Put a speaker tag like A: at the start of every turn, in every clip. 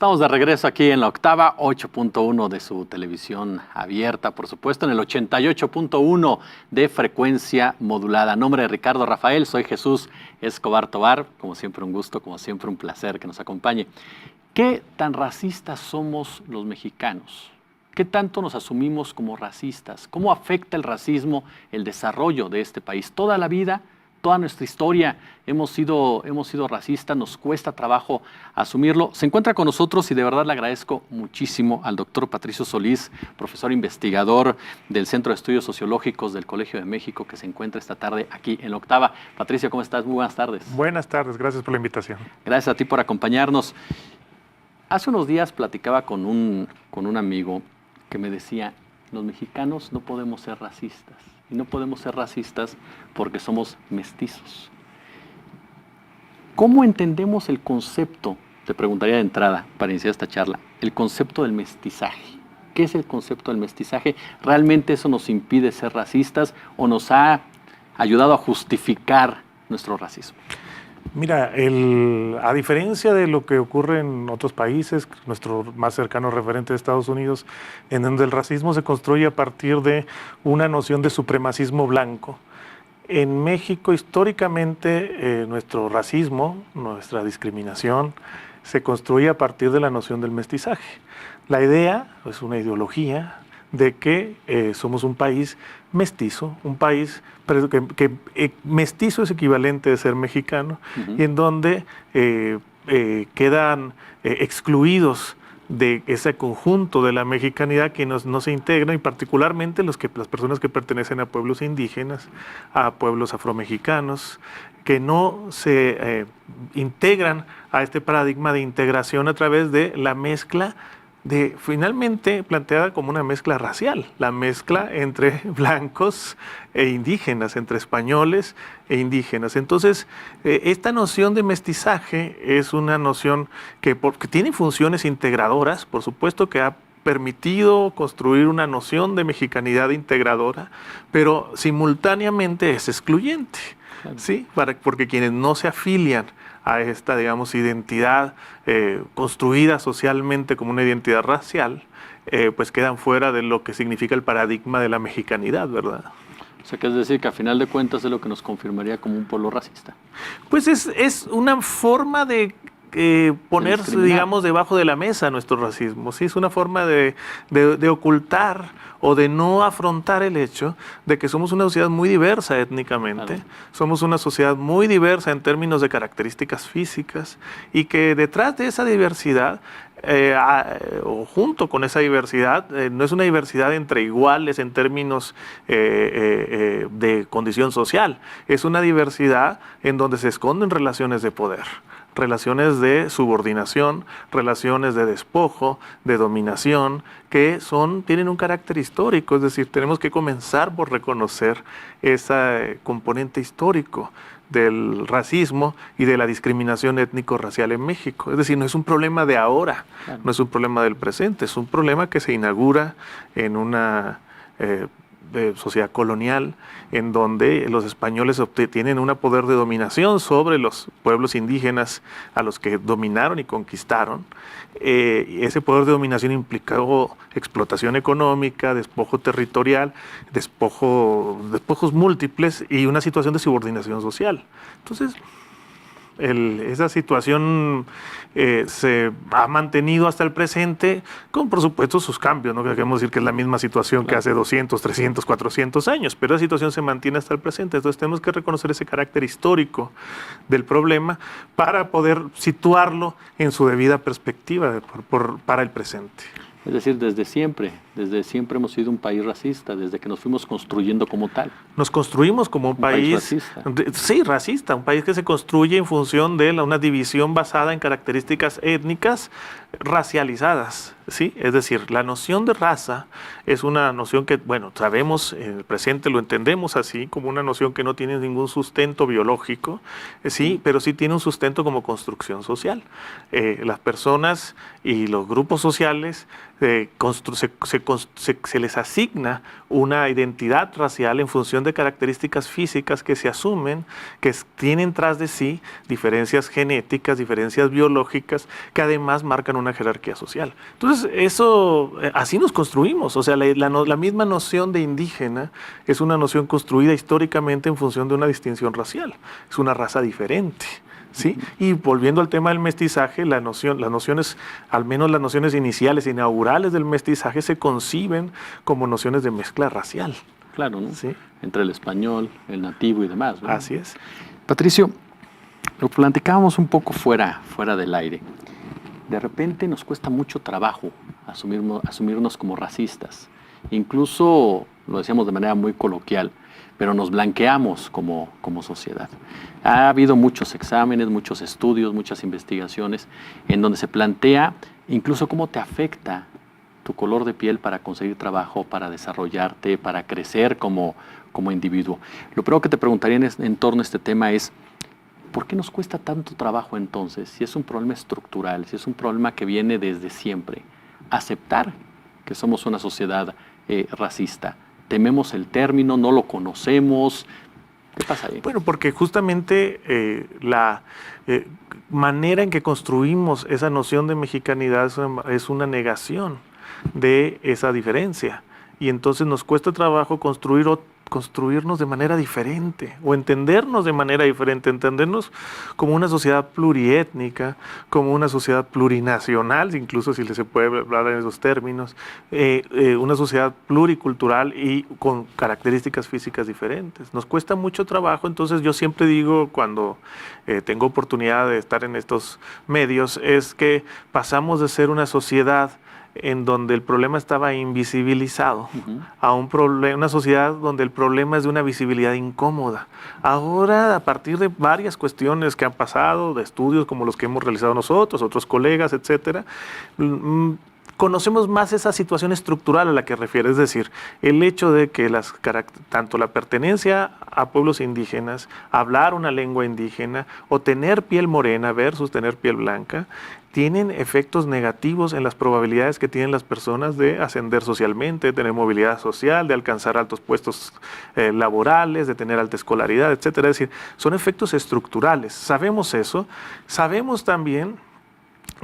A: Estamos de regreso aquí en la octava, 8.1 de su televisión abierta, por supuesto, en el 88.1 de frecuencia modulada. A nombre de Ricardo Rafael, soy Jesús Escobar Tobar. Como siempre un gusto, como siempre un placer que nos acompañe. ¿Qué tan racistas somos los mexicanos? ¿Qué tanto nos asumimos como racistas? ¿Cómo afecta el racismo el desarrollo de este país? Toda la vida, toda nuestra historia hemos sido racistas, nos cuesta trabajo asumirlo. Se encuentra con nosotros y de verdad le agradezco muchísimo al doctor Patricio Solís, profesor investigador del Centro de Estudios Sociológicos del Colegio de México, que se encuentra esta tarde aquí en la octava. Patricio, ¿cómo estás? Muy buenas tardes.
B: Buenas tardes, gracias por la invitación.
A: Gracias a ti por acompañarnos. Hace unos días platicaba con un amigo que me decía, los mexicanos no podemos ser racistas. Y no podemos ser racistas porque somos mestizos. ¿Cómo entendemos el concepto? Te preguntaría de entrada, para iniciar esta charla, el concepto del mestizaje. ¿Qué es el concepto del mestizaje? ¿Realmente eso nos impide ser racistas o nos ha ayudado a justificar nuestro racismo?
B: Mira, a diferencia de lo que ocurre en otros países, nuestro más cercano referente de Estados Unidos, en donde el racismo se construye a partir de una noción de supremacismo blanco, en México históricamente nuestro racismo, nuestra discriminación, se construye a partir de la noción del mestizaje. La idea es una ideología de que somos un país mestizo, un país mestizo es equivalente de ser mexicano, y en donde quedan excluidos de ese conjunto de la mexicanidad que no se integran, y particularmente las personas que pertenecen a pueblos indígenas, a pueblos afromexicanos, que no se integran a este paradigma de integración a través de la mezcla finalmente planteada como una mezcla racial, la mezcla entre blancos e indígenas, entre españoles e indígenas. Entonces, esta noción de mestizaje es una noción que tiene funciones integradoras, por supuesto que ha permitido construir una noción de mexicanidad integradora, pero simultáneamente es excluyente, ¿sí? Porque quienes no se afilian a esta, digamos, identidad construida socialmente como una identidad racial, pues quedan fuera de lo que significa el paradigma de la mexicanidad, ¿verdad?
A: O sea, que es decir, que a final de cuentas es lo que nos confirmaría como un pueblo racista.
B: Pues es una forma de ponerse, digamos, debajo de la mesa nuestro racismo, ¿sí? Es una forma de ocultar o de no afrontar el hecho de que somos una sociedad muy diversa étnicamente, claro. Somos una sociedad muy diversa en términos de características físicas, y que detrás de esa diversidad, o junto con esa diversidad, no es una diversidad entre iguales en términos de condición social, es una diversidad en donde se esconden relaciones de poder, relaciones de subordinación, relaciones de despojo, de dominación, que tienen un carácter histórico. Es decir, tenemos que comenzar por reconocer ese componente histórico del racismo y de la discriminación étnico-racial en México. Es decir, no es un problema de ahora, no es un problema del presente, es un problema que se inaugura en una de sociedad colonial, en donde los españoles tienen un poder de dominación sobre los pueblos indígenas a los que dominaron y conquistaron. Ese poder de dominación implicó explotación económica, despojo territorial, despojos múltiples y una situación de subordinación social. Entonces, esa situación se ha mantenido hasta el presente, con por supuesto sus cambios, no queremos decir que es la misma situación que hace 200, 300, 400 años, pero la situación se mantiene hasta el presente. Entonces tenemos que reconocer ese carácter histórico del problema para poder situarlo en su debida perspectiva para el presente.
A: Es decir, desde siempre hemos sido un país racista, desde que nos fuimos construyendo como tal.
B: Nos construimos como un país
A: racista.
B: Sí, racista, un país que se construye en función de una división basada en características étnicas racializadas, ¿sí? Es decir, la noción de raza es una noción que, bueno, sabemos, en el presente lo entendemos así, como una noción que no tiene ningún sustento biológico, sí, pero sí tiene un sustento como construcción social. Las personas y los grupos sociales se se les asigna una identidad racial en función de características físicas que se asumen, que tienen tras de sí diferencias genéticas, diferencias biológicas, que además marcan una jerarquía social. Entonces, así nos construimos. O sea, la misma noción de indígena es una noción construida históricamente en función de una distinción racial. Es una raza diferente. ¿Sí? Y volviendo al tema del mestizaje, las nociones, al menos las nociones iniciales, inaugurales del mestizaje, se conciben como nociones de mezcla racial.
A: Claro, ¿no?
B: ¿Sí?
A: Entre el español, el nativo y demás, ¿no?
B: Así es.
A: Patricio, lo platicábamos un poco fuera del aire. De repente nos cuesta mucho trabajo asumirnos como racistas. Incluso, lo decíamos de manera muy coloquial, pero nos blanqueamos como sociedad. Ha habido muchos exámenes, muchos estudios, muchas investigaciones en donde se plantea incluso cómo te afecta tu color de piel para conseguir trabajo, para desarrollarte, para crecer como individuo. Lo primero que te preguntaría en torno a este tema es, ¿por qué nos cuesta tanto trabajo entonces, si es un problema estructural, si es un problema que viene desde siempre, aceptar que somos una sociedad racista? Tememos el término, no lo conocemos. ¿Qué pasa ahí?
B: Bueno, porque justamente la manera en que construimos esa noción de mexicanidad es una negación de esa diferencia. Y entonces nos cuesta trabajo construirnos de manera diferente o entendernos de manera diferente, entendernos como una sociedad pluriétnica, como una sociedad plurinacional, incluso si se puede hablar en esos términos, una sociedad pluricultural y con características físicas diferentes. Nos cuesta mucho trabajo, entonces yo siempre digo cuando tengo oportunidad de estar en estos medios, es que pasamos de ser una sociedad en donde el problema estaba invisibilizado, a una sociedad donde el problema es de una visibilidad incómoda. Ahora, a partir de varias cuestiones que han pasado, de estudios como los que hemos realizado nosotros, otros colegas, etcétera, conocemos más esa situación estructural a la que refiere, es decir, el hecho de que tanto la pertenencia a pueblos indígenas, hablar una lengua indígena o tener piel morena versus tener piel blanca, tienen efectos negativos en las probabilidades que tienen las personas de ascender socialmente, de tener movilidad social, de alcanzar altos puestos laborales, de tener alta escolaridad, etcétera. Es decir, son efectos estructurales. Sabemos eso. Sabemos también,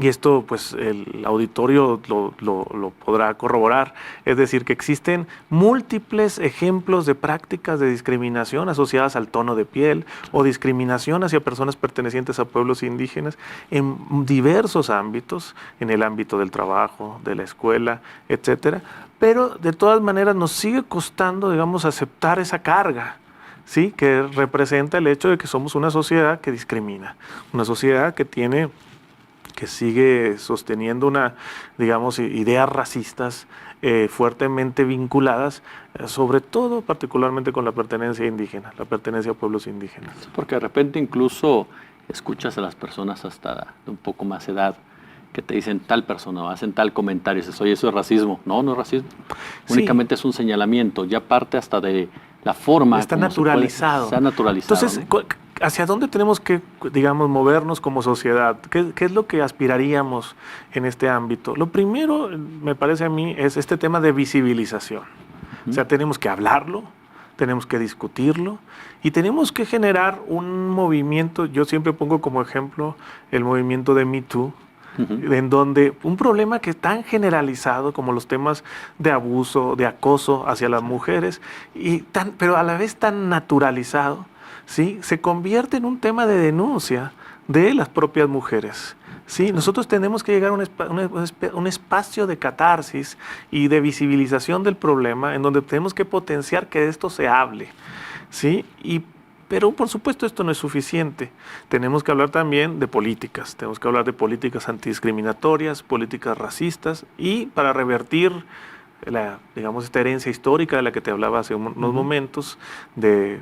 B: y esto pues el auditorio lo podrá corroborar, es decir, que existen múltiples ejemplos de prácticas de discriminación asociadas al tono de piel o discriminación hacia personas pertenecientes a pueblos indígenas en diversos ámbitos, en el ámbito del trabajo, de la escuela, etcétera, pero de todas maneras nos sigue costando, digamos, aceptar esa carga, ¿sí?, que representa el hecho de que somos una sociedad que discrimina, una sociedad que sigue sosteniendo ideas racistas fuertemente vinculadas, sobre todo particularmente con la pertenencia indígena, la pertenencia a pueblos indígenas.
A: Porque de repente incluso escuchas a las personas hasta de un poco más edad que te dicen tal persona o hacen tal comentario y dices, oye, eso es racismo. No, no es racismo. Sí. Únicamente es un señalamiento, ya parte hasta de la forma.
B: Está naturalizado.
A: Está naturalizado.
B: Entonces, ¿no? ¿Hacia dónde tenemos que, digamos, movernos como sociedad? ¿Qué es lo que aspiraríamos en este ámbito? Lo primero, me parece a mí, es este tema de visibilización. O sea, tenemos que hablarlo, tenemos que discutirlo y tenemos que generar un movimiento. Yo siempre pongo como ejemplo el movimiento de Me Too, en donde un problema que es tan generalizado como los temas de abuso, de acoso hacia las mujeres, pero a la vez tan naturalizado, ¿sí?, se convierte en un tema de denuncia de las propias mujeres. Sí, nosotros tenemos que llegar a un espacio de catarsis y de visibilización del problema en donde tenemos que potenciar que de esto se hable, ¿sí? Pero por supuesto esto no es suficiente. Tenemos que hablar también de políticas. Tenemos que hablar de políticas antidiscriminatorias, políticas racistas y para revertir esta herencia histórica de la que te hablaba hace unos momentos, de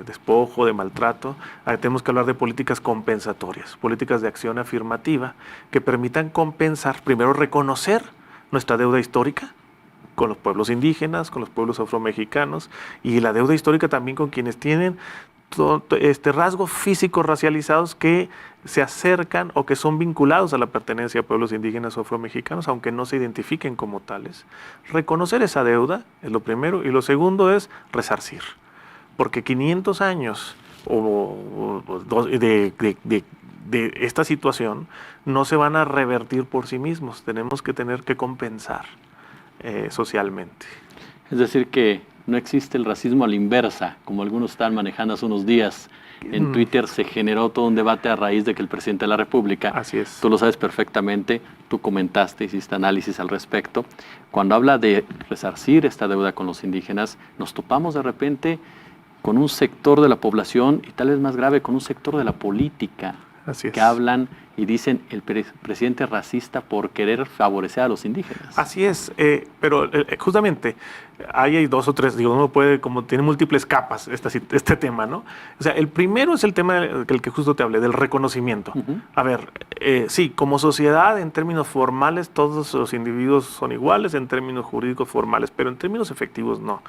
B: despojo, de maltrato. Tenemos que hablar de políticas compensatorias, políticas de acción afirmativa que permitan compensar, primero reconocer nuestra deuda histórica con los pueblos indígenas, con los pueblos afromexicanos y la deuda histórica también con quienes tienen rasgos físicos racializados que se acercan o que son vinculados a la pertenencia a pueblos indígenas o afromexicanos, aunque no se identifiquen como tales. Reconocer esa deuda es lo primero, y lo segundo es resarcir, porque 500 años de esta situación no se van a revertir por sí mismos, tenemos que tener que compensar socialmente.
A: Es decir, que no existe el racismo a la inversa, como algunos están manejando hace unos días. En Twitter se generó todo un debate a raíz de que el presidente de la República,
B: así es,
A: tú lo sabes perfectamente, tú comentaste, hiciste análisis al respecto, cuando habla de resarcir esta deuda con los indígenas, nos topamos de repente con un sector de la población, y tal vez más grave, con un sector de la política, que hablan y dicen el presidente racista por querer favorecer a los indígenas.
B: Así es, pero justamente ahí hay dos o tres, digo, uno puede, como tiene múltiples capas este tema, ¿no? O sea, el primero es el tema del que justo te hablé, del reconocimiento. A ver, sí, como sociedad, en términos formales, todos los individuos son iguales, en términos jurídicos formales, pero en términos efectivos no.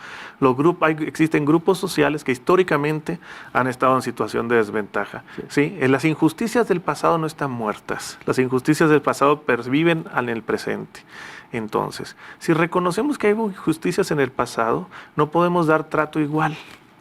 B: Existen grupos sociales que históricamente han estado en situación de desventaja. ¿Sí? Las injusticias del pasado no están muertas. Las injusticias del pasado perviven en el presente. Entonces, si reconocemos que hay injusticias en el pasado, no podemos dar trato igual.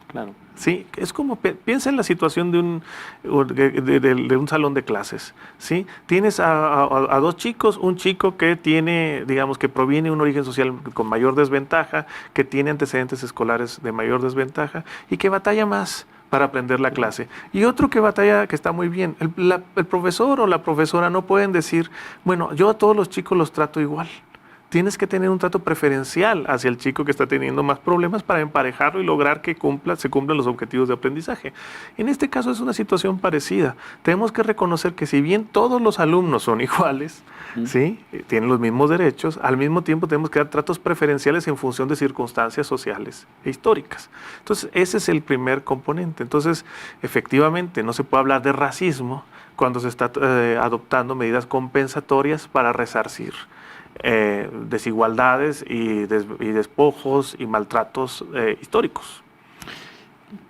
A: Claro.
B: Sí, es como, piensa en la situación de un salón de clases, ¿sí? Tienes a dos chicos, un chico que tiene, digamos, que proviene de un origen social con mayor desventaja, que tiene antecedentes escolares de mayor desventaja y que batalla más para aprender la clase. Y otro que batalla, que está muy bien. El profesor o la profesora no pueden decir, bueno, yo a todos los chicos los trato igual. Tienes que tener un trato preferencial hacia el chico que está teniendo más problemas para emparejarlo y lograr que se cumplan los objetivos de aprendizaje. En este caso es una situación parecida. Tenemos que reconocer que si bien todos los alumnos son iguales, ¿sí? Tienen los mismos derechos, al mismo tiempo tenemos que dar tratos preferenciales en función de circunstancias sociales e históricas. Entonces, ese es el primer componente. Entonces, efectivamente, no se puede hablar de racismo cuando se está adoptando medidas compensatorias para resarcir desigualdades y despojos y maltratos históricos.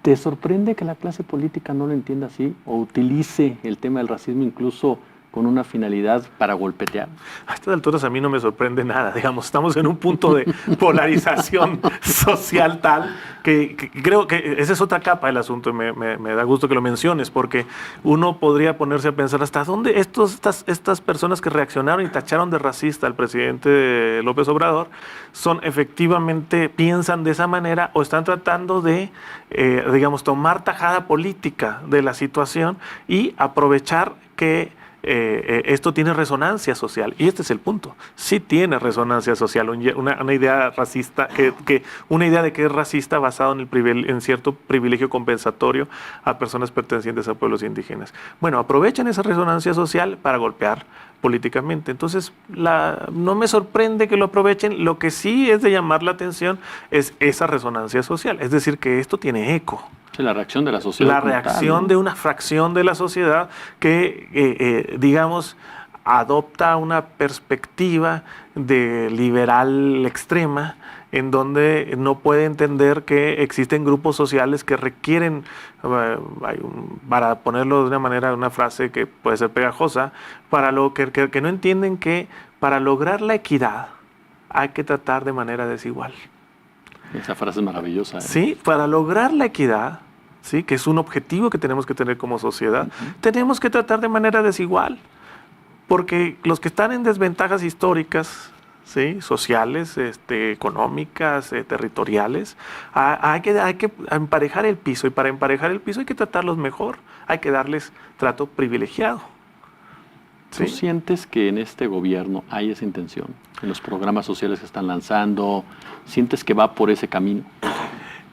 A: ¿Te sorprende que la clase política no lo entienda así o utilice el tema del racismo incluso con una finalidad para golpetear?
B: A estas alturas a mí no me sorprende nada, digamos, estamos en un punto de polarización social tal que creo que esa es otra capa del asunto y me da gusto que lo menciones, porque uno podría ponerse a pensar hasta dónde estas personas que reaccionaron y tacharon de racista al presidente López Obrador efectivamente piensan de esa manera o están tratando de, digamos, tomar tajada política de la situación y aprovechar que esto tiene resonancia social, y este es el punto, sí tiene resonancia social, una idea racista, una idea de que es racista basado en cierto privilegio compensatorio a personas pertenecientes a pueblos indígenas. Bueno, aprovechan esa resonancia social para golpear políticamente. Entonces, no me sorprende que lo aprovechen, lo que sí es de llamar la atención es esa resonancia social, es decir, que esto tiene eco.
A: La reacción de la sociedad.
B: La reacción, ¿no?, de una fracción de la sociedad que, digamos, adopta una perspectiva de liberal extrema, en donde no puede entender que existen grupos sociales que requieren, para ponerlo de una manera, una frase que puede ser pegajosa, que no entienden que para lograr la equidad hay que tratar de manera desigual.
A: Esa frase es maravillosa.
B: Sí, para lograr la equidad, ¿sí?, que es un objetivo que tenemos que tener como sociedad, tenemos que tratar de manera desigual, porque los que están en desventajas históricas, ¿sí?, sociales, económicas, territoriales, hay que emparejar el piso, y para emparejar el piso hay que tratarlos mejor, hay que darles trato privilegiado.
A: ¿Tú sientes que en este gobierno hay esa intención? En los programas sociales que están lanzando, ¿sientes que va por ese camino?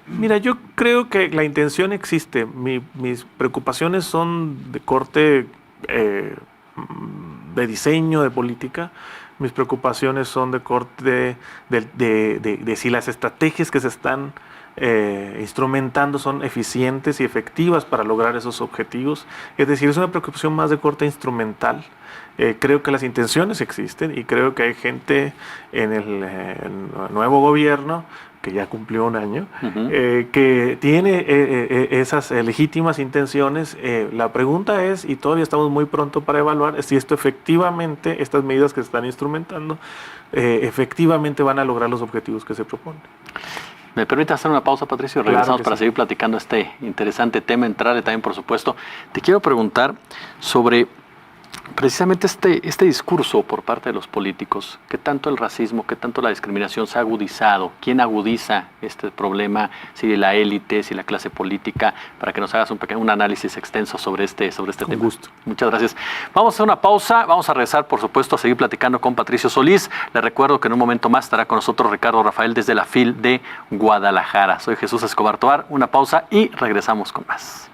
B: Mira, yo creo que la intención existe. Mis preocupaciones son de corte de diseño de política. Mis preocupaciones son de corte de si las estrategias que se están instrumentando son eficientes y efectivas para lograr esos objetivos. Es decir, es una preocupación más de corte instrumental. Creo que las intenciones existen y creo que hay gente en el nuevo gobierno que ya cumplió un año, que tiene esas legítimas intenciones. La pregunta es, y todavía estamos muy pronto para evaluar, si esto efectivamente, estas medidas que se están instrumentando, efectivamente van a lograr los objetivos que se proponen.
A: ¿Me permite hacer una pausa, Patricio? Regresamos para seguir platicando este interesante tema, entrarle también, por supuesto. Te quiero preguntar sobre precisamente este discurso por parte de los políticos, que tanto el racismo, que tanto la discriminación se ha agudizado. ¿Quién agudiza este problema? Si la élite, si la clase política, para que nos hagas un análisis extenso sobre este tema.
B: Con gusto.
A: Muchas gracias. Vamos a hacer una pausa, vamos a regresar, por supuesto, a seguir platicando con Patricio Solís. Le recuerdo que en un momento más estará con nosotros Ricardo Rafael desde la FIL de Guadalajara. Soy Jesús Escobar Tovar, una pausa y regresamos con más.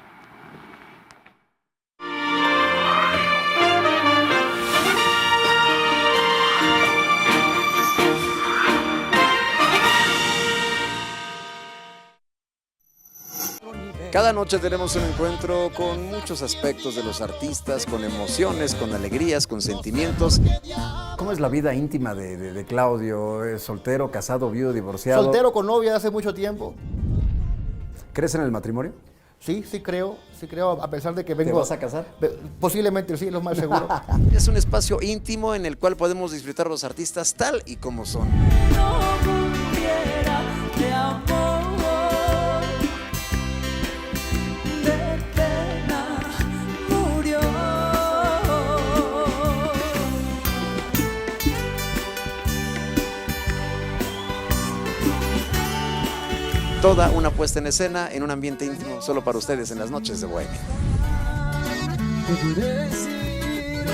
C: Cada noche tenemos un encuentro con muchos aspectos de los artistas, con emociones, con alegrías, con sentimientos.
D: ¿Cómo es la vida íntima de Claudio? ¿Es soltero, casado, viudo, divorciado?
E: Soltero, con novia hace mucho tiempo.
D: ¿Crees en el matrimonio?
E: Sí creo, a pesar de que vengo...
D: ¿Te vas a casar?
E: Posiblemente sí, lo más seguro.
C: Es un espacio íntimo en el cual podemos disfrutar a los artistas tal y como son. Toda una puesta en escena en un ambiente íntimo solo para ustedes en las noches de Bohemia.
F: Te podré decir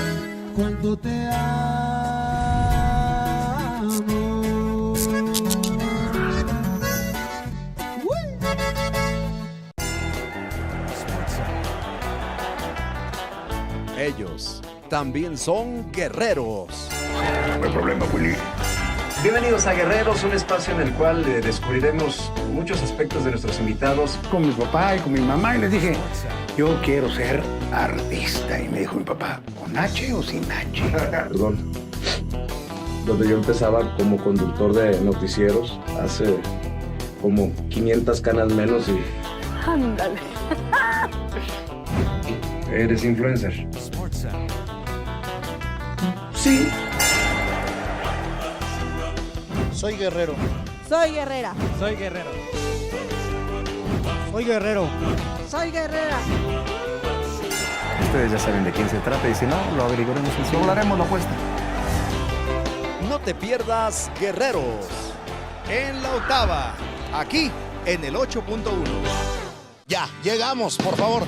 F: cuánto te amo.
C: Ellos también son guerreros.
G: No hay problema, Willy.
H: Bienvenidos a Guerreros, un espacio en el cual descubriremos muchos aspectos de nuestros invitados.
G: Con mi papá y con mi mamá y les dije, yo quiero ser artista. Y me dijo mi papá, ¿con H o sin H?
I: Perdón. Donde yo empezaba como conductor de noticieros, hace como 500 canas menos y...
J: Ándale.
I: ¿Eres influencer?
G: Sí.
E: Soy guerrero.
J: Soy guerrera.
F: Soy guerrero.
E: Soy guerrero.
J: Soy guerrera.
D: Ustedes ya saben de quién se trata y si no, lo averiguaremos en su...
G: Doblaremos la apuesta.
C: No te pierdas Guerreros en la octava, aquí en el 8.1.
K: Ya, llegamos, por favor.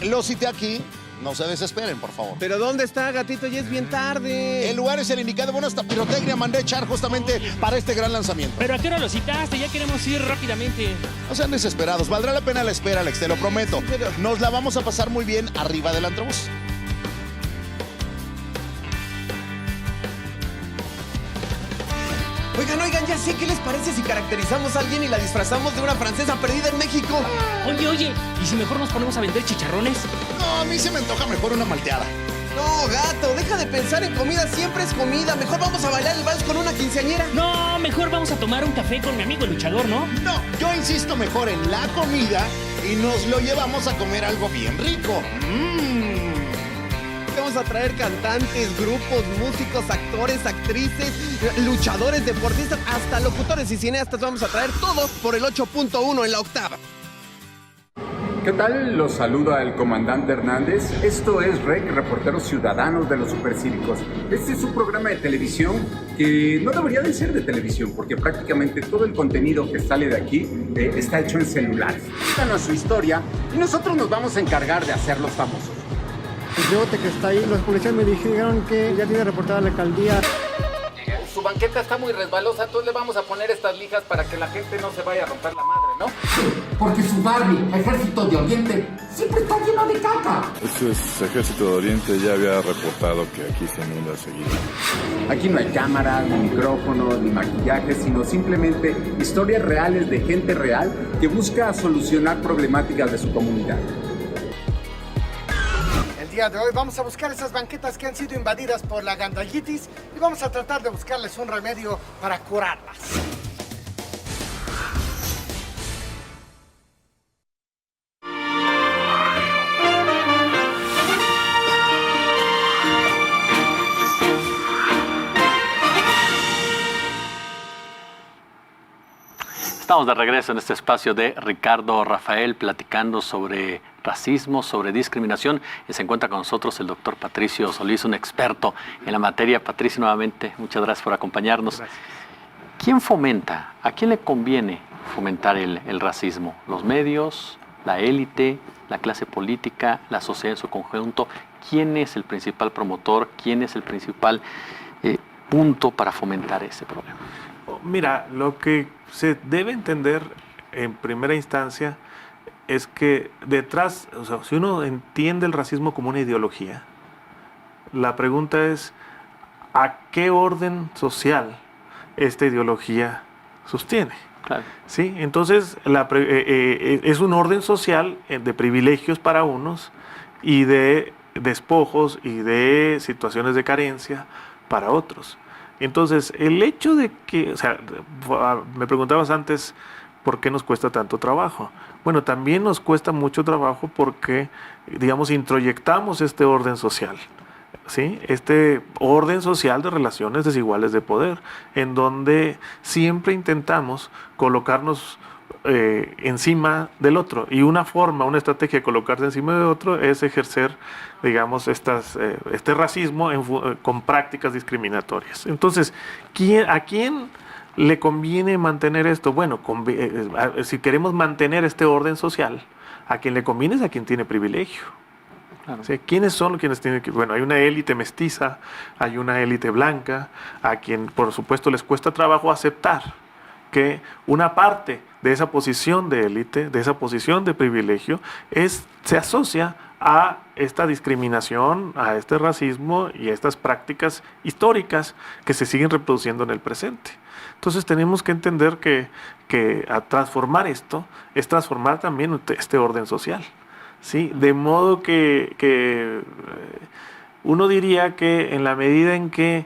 K: Lo cité aquí. No se desesperen, por favor.
F: ¿Pero dónde está, gatito? Ya es bien tarde.
K: El lugar es el indicado. Bueno, esta pirotecnia mandé echar justamente para este gran lanzamiento.
L: ¿Pero a qué hora lo citaste? Ya queremos ir rápidamente.
K: No sean desesperados. Valdrá la pena la espera, Alex, te lo prometo. Nos la vamos a pasar muy bien arriba del antrobús.
F: Oigan, ya sé, ¿qué les parece si caracterizamos a alguien y la disfrazamos de una francesa perdida en México?
L: Oye, ¿y si mejor nos ponemos a vender chicharrones?
K: No, a mí se me antoja mejor una malteada.
F: No, gato, deja de pensar en comida, siempre es comida. Mejor vamos a bailar el vals con una quinceañera.
L: No, mejor vamos a tomar un café con mi amigo el luchador, ¿no?
K: No, yo insisto mejor en la comida y nos lo llevamos a comer algo bien rico.
F: Vamos a traer cantantes, grupos, músicos, actores, actrices, luchadores, deportistas, hasta locutores y cineastas. Vamos a traer todo por el 8.1 en la octava.
M: ¿Qué tal? Los saluda el comandante Hernández. Esto es REC, Reporteros Ciudadanos de los Supercívicos. Este es un programa de televisión que no debería de ser de televisión, porque prácticamente todo el contenido que sale de aquí está hecho en celulares. Cuéntanos su historia y nosotros nos vamos a encargar de hacerlos famosos.
N: El rebote que está ahí, los policías me dijeron que ya tiene reportada la alcaldía.
O: Su banqueta está muy resbalosa, entonces le vamos a poner estas lijas para que la gente no se vaya a romper la madre. ¿no? Porque su Barbie, Ejército de Oriente, siempre está lleno de caca.
P: Ese Ejército de Oriente ya había reportado que aquí se inunda seguido.
M: Aquí no hay cámaras, ni micrófonos, ni maquillaje, sino simplemente historias reales de gente real que busca solucionar problemáticas de su comunidad.
Q: El día de hoy vamos a buscar esas banquetas que han sido invadidas por la gandallitis y vamos a tratar de buscarles un remedio para curarlas.
A: Estamos de regreso en este espacio de Ricardo Rafael platicando sobre racismo, sobre discriminación. Y se encuentra con nosotros el doctor Patricio Solís, un experto en la materia. Patricio, nuevamente, muchas gracias por acompañarnos. Gracias. ¿Quién fomenta? ¿A quién le conviene fomentar el racismo? ¿Los medios, la élite, la clase política, la sociedad en su conjunto? ¿Quién es el principal promotor? ¿Quién es el principal punto para fomentar ese problema?
B: Mira, lo que se debe entender en primera instancia es que detrás, o sea, si uno entiende el racismo como una ideología, la pregunta es ¿a qué orden social esta ideología sostiene?
A: Claro.
B: ¿Sí? Entonces, es un orden social de privilegios para unos y de despojos y de situaciones de carencia para otros. Entonces, el hecho de que, o sea, me preguntabas antes por qué nos cuesta tanto trabajo. Bueno, también nos cuesta mucho trabajo porque, digamos, introyectamos este orden social, ¿sí? Este orden social de relaciones desiguales de poder, en donde siempre intentamos colocarnos encima del otro. Y una estrategia de colocarse encima del otro es ejercer, digamos, este racismo con prácticas discriminatorias. Entonces, ¿a quién le conviene mantener esto? Bueno, si queremos mantener este orden social, a quien le conviene es a quien tiene privilegio. Claro. ¿Sí? ¿Quiénes son quienes tienen que? Bueno, hay una élite mestiza, hay una élite blanca, a quien, por supuesto, les cuesta trabajo aceptar que una parte de esa posición de élite, de esa posición de privilegio, se asocia a esta discriminación, a este racismo y a estas prácticas históricas que se siguen reproduciendo en el presente. Entonces tenemos que entender que a transformar esto es transformar también este orden social, ¿sí? De modo que uno diría que en la medida en que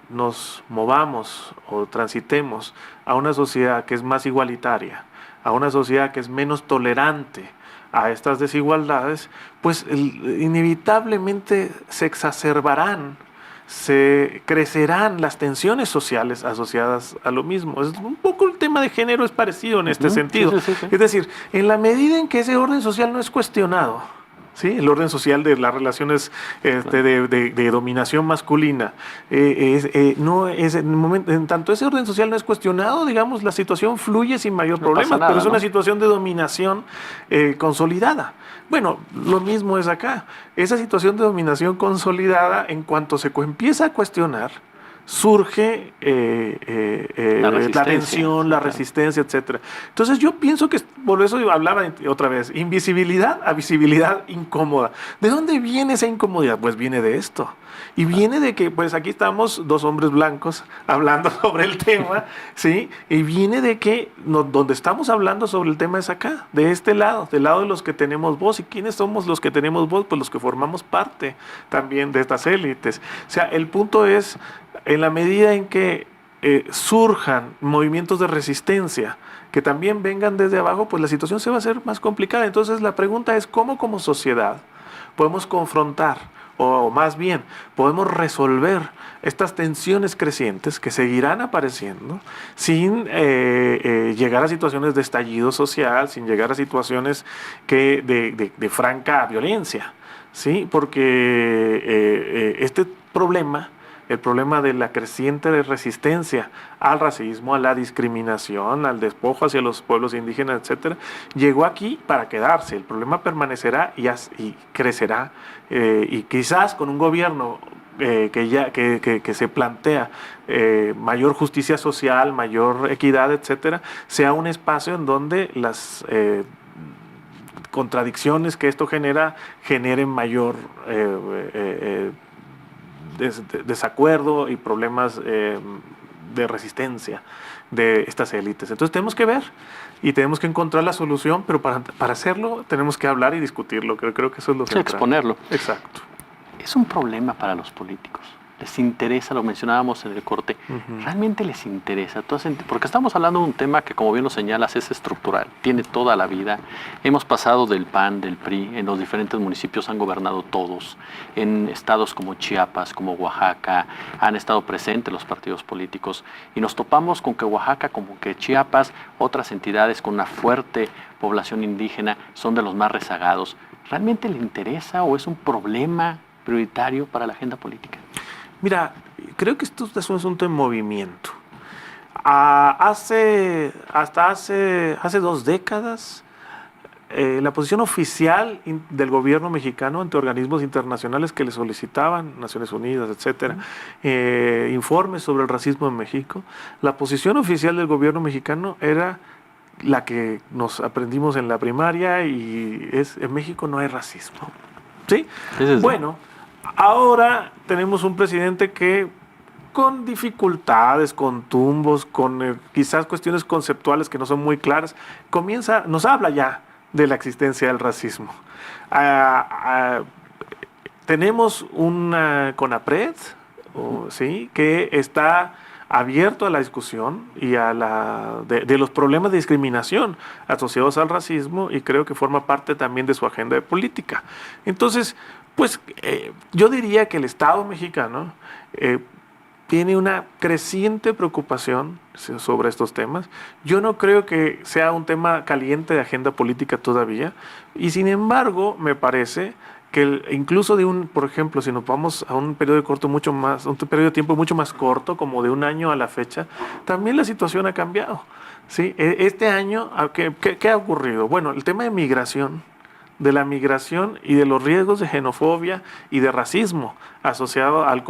B: nos movamos o transitemos a una sociedad que es más igualitaria, a una sociedad que es menos tolerante a estas desigualdades, pues inevitablemente se exacerbarán, se crecerán las tensiones sociales asociadas a lo mismo. Es un poco el tema de género es parecido en este sentido. Sí. Es decir, en la medida en que ese orden social no es cuestionado, ¿sí? El orden social de las relaciones de dominación masculina. En tanto ese orden social no es cuestionado, digamos, la situación fluye sin mayor problema, pero es una situación de dominación consolidada. Bueno, lo mismo es acá. Esa situación de dominación consolidada, en cuanto se empieza a cuestionar, surge la tensión, la resistencia, etc. Entonces yo pienso que, por eso hablaba otra vez, invisibilidad a visibilidad incómoda. ¿De dónde viene esa incomodidad? Pues viene de esto. Y viene de que, pues aquí estamos dos hombres blancos hablando sobre el tema, ¿sí? Y viene de que donde estamos hablando sobre el tema es acá, de este lado, del lado de los que tenemos voz. ¿Y quiénes somos los que tenemos voz? Pues los que formamos parte también de estas élites. O sea, el punto es, en la medida en que surjan movimientos de resistencia que también vengan desde abajo, pues la situación se va a hacer más complicada. Entonces la pregunta es cómo como sociedad podemos confrontar, o más bien podemos resolver estas tensiones crecientes que seguirán apareciendo sin llegar a situaciones de estallido social, sin llegar a situaciones de franca violencia, ¿sí? Porque este problema, el problema de la creciente resistencia al racismo, a la discriminación, al despojo hacia los pueblos indígenas, etcétera, llegó aquí para quedarse. El problema permanecerá y crecerá, y quizás con un gobierno que se plantea mayor justicia social, mayor equidad, etcétera, sea un espacio en donde las contradicciones que esto generen mayor desacuerdo y problemas de resistencia de estas élites. Entonces tenemos que ver y tenemos que encontrar la solución, pero para hacerlo tenemos que hablar y discutirlo. Creo que eso es lo que...
A: exponerlo.
B: Exacto.
A: Es un problema para los políticos. Les interesa, lo mencionábamos en el corte, realmente les interesa. Porque estamos hablando de un tema que, como bien lo señalas, es estructural, tiene toda la vida. Hemos pasado del PAN, del PRI, en los diferentes municipios han gobernado todos. En estados como Chiapas, como Oaxaca, han estado presentes los partidos políticos. Y nos topamos con que Oaxaca, como que Chiapas, otras entidades con una fuerte población indígena, son de los más rezagados. ¿Realmente le interesa o es un problema prioritario para la agenda política?
B: Mira, creo que esto es un asunto en movimiento. Hace 2 décadas, la posición oficial del gobierno mexicano ante organismos internacionales que le solicitaban, Naciones Unidas, etcétera, informes sobre el racismo en México, la posición oficial del gobierno mexicano era la que nos aprendimos en la primaria y es: en México no hay racismo. ¿Sí? Bueno, ahora tenemos un presidente que, con dificultades, con tumbos, con quizás cuestiones conceptuales que no son muy claras, nos habla ya de la existencia del racismo. Tenemos una CONAPRED, ¿sí?, que está abierto a la discusión y de los problemas de discriminación asociados al racismo, y creo que forma parte también de su agenda de política. Entonces, pues yo diría que el Estado mexicano tiene una creciente preocupación sobre estos temas. Yo no creo que sea un tema caliente de agenda política todavía, y sin embargo me parece que incluso por ejemplo, si nos vamos a un periodo de tiempo mucho más corto, como de 1 año a la fecha, también la situación ha cambiado. ¿Sí? Este año, ¿qué ha ocurrido? Bueno, el tema de de la migración y de los riesgos de xenofobia y de racismo asociado al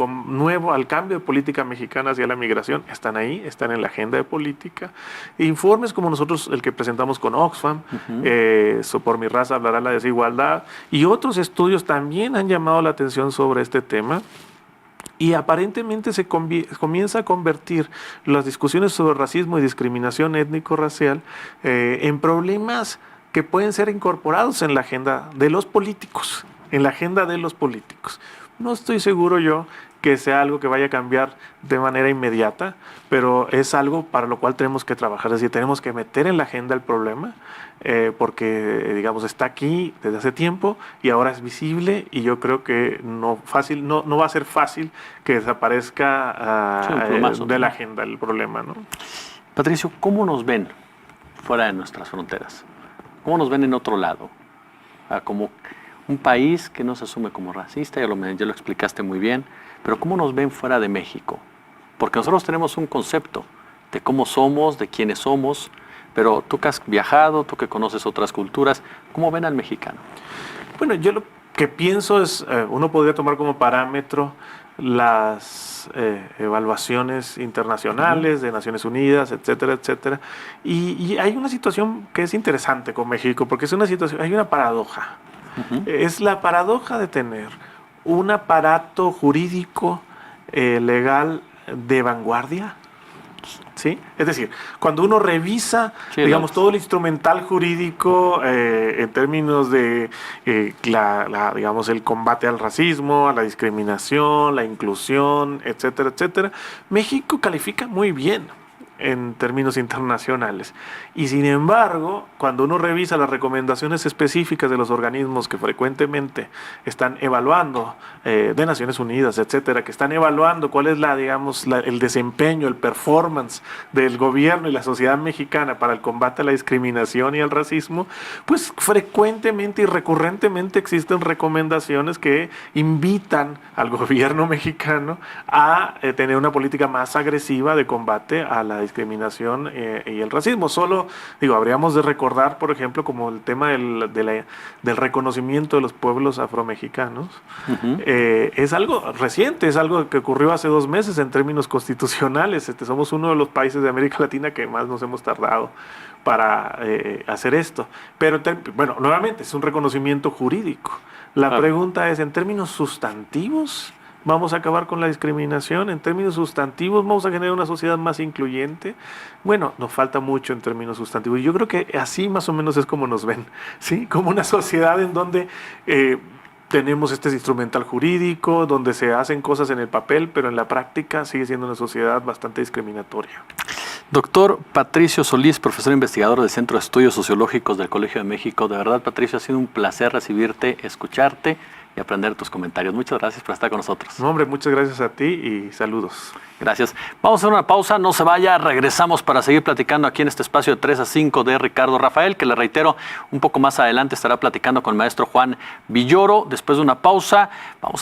B: cambio de política mexicana hacia la migración, están ahí, están en la agenda de política. Informes como nosotros, el que presentamos con Oxfam, Por mi raza hablará la desigualdad, y otros estudios también han llamado la atención sobre este tema. Y aparentemente se comienza a convertir las discusiones sobre racismo y discriminación étnico-racial en problemas que pueden ser incorporados en la agenda de los políticos, No estoy seguro yo que sea algo que vaya a cambiar de manera inmediata, pero es algo para lo cual tenemos que trabajar. Es decir, tenemos que meter en la agenda el problema, porque, digamos, está aquí desde hace tiempo y ahora es visible, y yo creo que no va a ser fácil que desaparezca de la agenda el problema, ¿no?
A: Patricio, ¿cómo nos ven fuera de nuestras fronteras? ¿Cómo nos ven en otro lado? Como un país que no se asume como racista, ya lo explicaste muy bien, pero ¿cómo nos ven fuera de México? Porque nosotros tenemos un concepto de cómo somos, de quiénes somos, pero tú que has viajado, tú que conoces otras culturas, ¿cómo ven al mexicano?
B: Bueno, yo lo que pienso es, uno podría tomar como parámetro las evaluaciones internacionales de Naciones Unidas, etcétera, etcétera. Y hay una situación que es interesante con México, porque hay una paradoja. Es la paradoja de tener un aparato jurídico legal de vanguardia, ¿sí? Es decir, cuando uno revisa, digamos, todo el instrumental jurídico en términos de digamos, el combate al racismo, a la discriminación, la inclusión, etcétera, etcétera, México califica muy bien en términos internacionales. Y sin embargo, cuando uno revisa las recomendaciones específicas de los organismos que frecuentemente están evaluando, de Naciones Unidas, etcétera, que están evaluando cuál es el desempeño, el performance del gobierno y la sociedad mexicana para el combate a la discriminación y al racismo, pues frecuentemente y recurrentemente existen recomendaciones que invitan al gobierno mexicano a tener una política más agresiva de combate a la discriminación y el racismo. Solo, habríamos de recordar, por ejemplo, como el tema del reconocimiento de los pueblos afromexicanos. Es algo reciente, es algo que ocurrió hace 2 meses en términos constitucionales. Somos uno de los países de América Latina que más nos hemos tardado para hacer esto. Pero, bueno, nuevamente, es un reconocimiento jurídico. La pregunta es, en términos sustantivos, ¿vamos a acabar con la discriminación? ¿En términos sustantivos vamos a generar una sociedad más incluyente? Bueno, nos falta mucho en términos sustantivos. Yo creo que así más o menos es como nos ven, ¿sí? Como una sociedad en donde tenemos este instrumental jurídico, donde se hacen cosas en el papel, pero en la práctica sigue siendo una sociedad bastante discriminatoria.
A: Doctor Patricio Solís, profesor investigador del Centro de Estudios Sociológicos del Colegio de México. De verdad, Patricio, ha sido un placer recibirte, escucharte y aprender tus comentarios. Muchas gracias por estar con nosotros.
B: No, hombre, muchas gracias a ti y saludos.
A: Gracias. Vamos a hacer una pausa, no se vaya, regresamos para seguir platicando aquí en este espacio de 3 a 5 de Ricardo Rafael, que le reitero, un poco más adelante estará platicando con el maestro Juan Villoro. Después de una pausa, vamos a